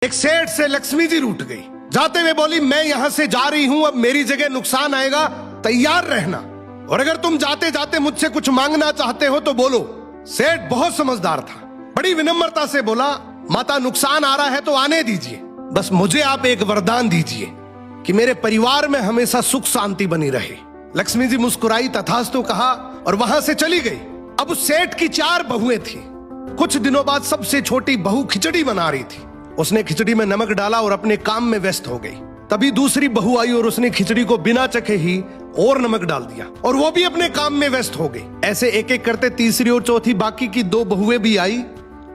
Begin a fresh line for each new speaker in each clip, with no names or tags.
एक सेठ से लक्ष्मी जी रूठ गई। जाते हुए बोली, मैं यहां से जा रही हूं, अब मेरी जगह नुकसान आएगा, तैयार रहना, और अगर तुम जाते जाते मुझसे कुछ मांगना चाहते हो तो बोलो। सेठ बहुत समझदार था, बड़ी विनम्रता से बोला, माता नुकसान आ रहा है तो आने दीजिए, बस मुझे आप एक वरदान दीजिए कि मेरे परिवार में हमेशा सुख शांति बनी रहे। लक्ष्मी जी मुस्कुराई, तथास्तु कहा और वहां से चली गई। अब उस सेठ की 4 बहुएं थी। कुछ दिनों बाद सबसे छोटी बहू खिचड़ी बना रही थी। उसने खिचड़ी में नमक डाला और अपने काम में व्यस्त हो गई। तभी दूसरी बहू आई और उसने खिचड़ी को बिना चखे ही और नमक डाल दिया और वो भी अपने काम में व्यस्त हो गई। ऐसे एक एक करते तीसरी और चौथी बाकी की 2 बहुएं भी आई,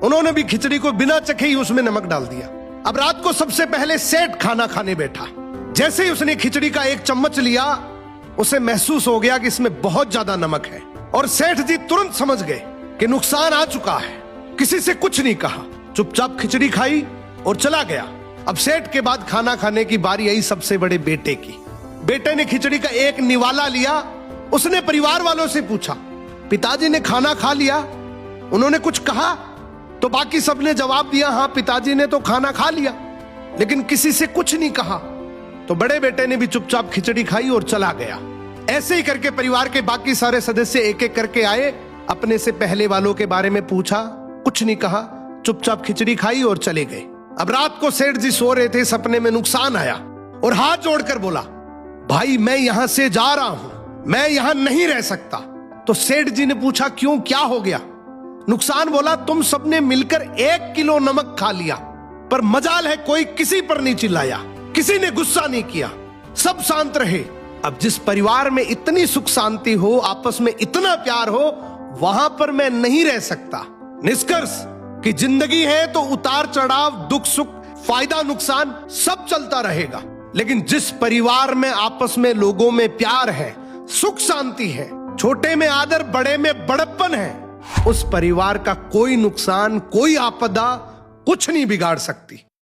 उन्होंने भी खिचड़ी को बिना चखे ही उसमें नमक डाल दिया। अब रात को सबसे पहले सेठ खाना खाने बैठा। जैसे ही उसने खिचड़ी का 1 चम्मच लिया, उसे महसूस हो गया कि इसमें बहुत ज्यादा नमक है, और सेठ जी तुरंत समझ गए कि नुकसान आ चुका है। किसी से कुछ नहीं कहा, चुपचाप खिचड़ी खाई और चला गया। अब सेठ के बाद खाना खाने की बारी आई सबसे बड़े बेटे की। बेटे ने खिचड़ी का 1 निवाला लिया। उसने परिवार वालों से पूछा, पिताजी ने खाना खा लिया? उन्होंने कुछ कहा? तो बाकी सबने जवाब दिया, हाँ पिताजी ने तो खाना खा लिया, लेकिन किसी से कुछ नहीं कहा। तो बड़े बेटे ने भी चुपचाप खिचड़ी खाई और चला गया। ऐसे ही करके परिवार के बाकी सारे सदस्य एक एक करके आए, अपने से पहले वालों के बारे में पूछा, कुछ नहीं कहा, चुपचाप खिचड़ी खाई और चले गए। अब रात को सेठ जी सो रहे थे, सपने में नुकसान आया और हाथ जोड़कर बोला, भाई मैं यहां से जा रहा हूं, मैं यहां नहीं रह सकता। तो सेठ जी ने पूछा, क्यों, क्या हो गया? नुकसान बोला, तुम सबने मिलकर 1 किलो नमक खा लिया, पर मजाल है कोई किसी पर नहीं चिल्लाया, किसी ने गुस्सा नहीं किया, सब शांत रहे। अब जिस परिवार में इतनी सुख शांति हो, आपस में इतना प्यार हो, वहां पर मैं नहीं रह सकता। निष्कर्ष कि जिंदगी है तो उतार चढ़ाव, दुख सुख, फायदा नुकसान सब चलता रहेगा, लेकिन जिस परिवार में आपस में लोगों में प्यार है, सुख शांति है, छोटे में आदर, बड़े में बड़प्पन है, उस परिवार का कोई नुकसान, कोई आपदा कुछ नहीं बिगाड़ सकती।